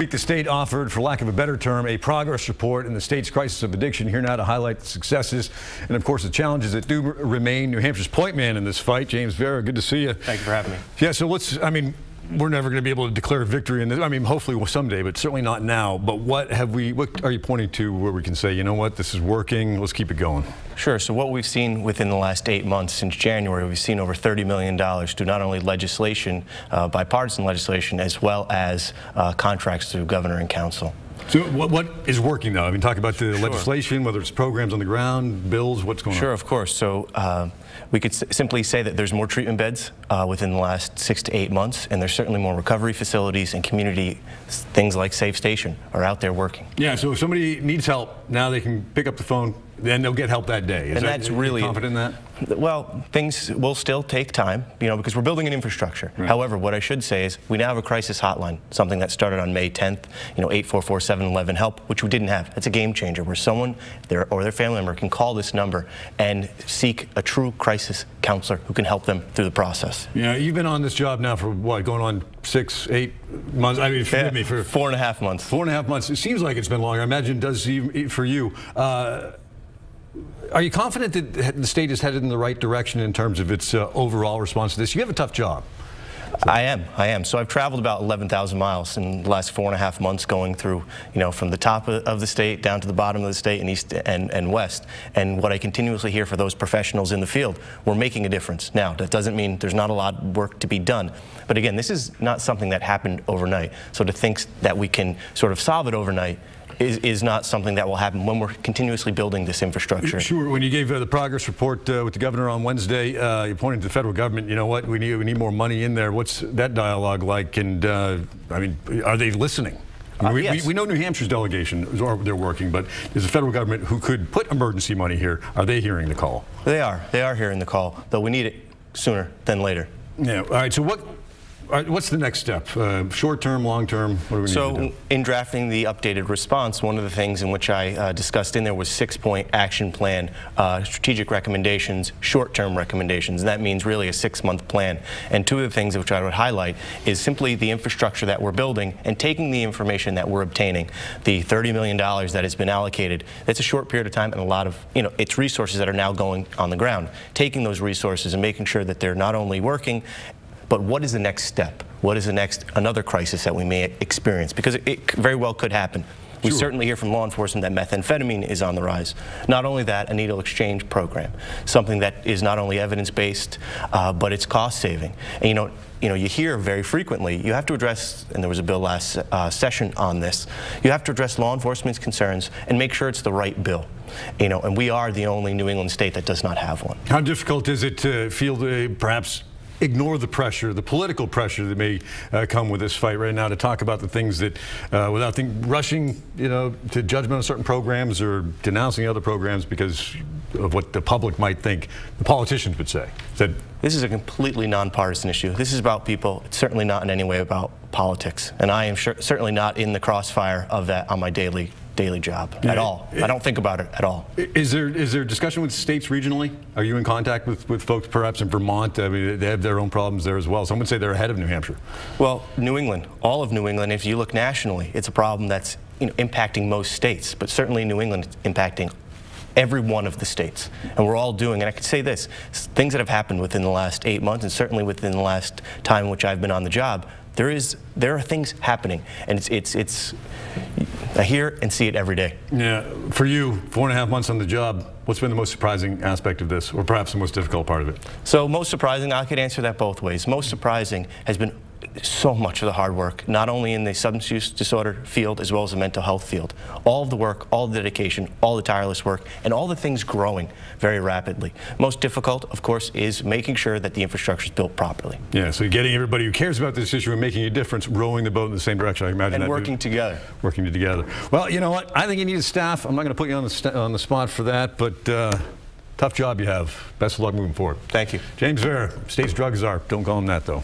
week, the state offered, for lack of a better term, a progress report in the state's crisis of addiction. Here now to highlight the successes and, of course, the challenges that do remain. New Hampshire's point man in this fight, James Vera. Good to see you. Thank you for having me. Yeah, so we're never going to be able to declare victory in this. I mean, hopefully someday, but certainly not now. But what are you pointing to where we can say, you know what, this is working, let's keep it going? Sure. So what we've seen within the last 8 months since January, we've seen over $30 million to not only legislation, bipartisan legislation, as well as contracts through governor and council. So what is working now? I mean, talk about the legislation, whether it's programs on the ground, bills, what's going on? Sure, of course. So we could simply say that there's more treatment beds within the last 6 to 8 months, and there's certainly more recovery facilities and community things like Safe Station are out there working. Yeah, so if somebody needs help, now they can pick up the phone, then they'll get help that day. That's really confident in that? Well, things will still take time, because we're building an infrastructure. Right. However, what I should say is we now have a crisis hotline, something that started on May 10th, 844-711-HELP, which we didn't have. It's a game changer where someone or their family member can call this number and seek a true crisis counselor who can help them through the process. Yeah, you've been on this job now for what, going on 6, 8 months? I mean, forgive me, for 4.5 months. 4.5 months. It seems like it's been longer. I imagine it does even for you. Are you confident that the state is headed in the right direction in terms of its overall response to this? You have a tough job. So. I am. So I've traveled about 11,000 miles in the last 4.5 months, going through, from the top of the state down to the bottom of the state and east and west. And what I continuously hear for those professionals in the field, we're making a difference. Now, that doesn't mean there's not a lot of work to be done. But again, this is not something that happened overnight. So to think that we can sort of solve it overnight is not something that will happen when we're continuously building this infrastructure. Sure. When you gave the progress report with the governor on Wednesday, you pointed to the federal government. You know what? We need more money in there. What's that dialogue like? And I mean, are they listening? Yes. We know New Hampshire's delegation, they're working, but there's a federal government who could put emergency money here. Are they hearing the call? They are. They are hearing the call, though we need it sooner than later. Yeah. All right. So what's the next step? Short term, long term? What do we need to do? In drafting the updated response, one of the things in which I discussed in there was 6-point action plan, strategic recommendations, short-term recommendations. And that means really a 6-month plan. And two of the things which I would highlight is simply the infrastructure that we're building and taking the information that we're obtaining, the $30 million that has been allocated. That's a short period of time and a lot of, it's resources that are now going on the ground. Taking those resources and making sure that they're not only working, but what is the next step? What is another crisis that we may experience? Because it very well could happen. We certainly hear from law enforcement that methamphetamine is on the rise. Not only that, a needle exchange program, something that is not only evidence-based, but it's cost-saving. And you hear very frequently, you have to address, and there was a bill last session on this, you have to address law enforcement's concerns and make sure it's the right bill. And we are the only New England state that does not have one. How difficult is it to feel perhaps ignore the pressure, the political pressure that may come with this fight right now, to talk about the things that, without rushing, to judgment on certain programs or denouncing other programs because of what the public might think, the politicians would say? This is a completely nonpartisan issue. This is about people. It's certainly not in any way about politics. And I am certainly not in the crossfire of that on my daily job at all. I don't think about it at all. Is there discussion with states regionally? Are you in contact with folks perhaps in Vermont? I mean, they have their own problems there as well. Some would say they're ahead of New Hampshire. Well, New England, all of New England, if you look nationally, it's a problem that's impacting most states, but certainly New England is impacting every one of the states. And we're all doing, and I could say this, things that have happened within the last 8 months and certainly within the last time in which I've been on the job, there are things happening, and it's I hear and see it every day. Yeah, for you, 4.5 months on the job, what's been the most surprising aspect of this, or perhaps the most difficult part of it? So most surprising, I could answer that both ways. Most surprising has been so much of the hard work, not only in the substance use disorder field as well as the mental health field. All of the work, all the dedication, all the tireless work, and all the things growing very rapidly. Most difficult, of course, is making sure that the infrastructure is built properly. Yeah, so getting everybody who cares about this issue and making a difference, rowing the boat in the same direction, I imagine. And working together. Working together. Well, you know what? I think you need a staff. I'm not going to put you on the spot for that, but tough job you have. Best of luck moving forward. Thank you. James Vera, State's Drug Czar. Don't call him that, though.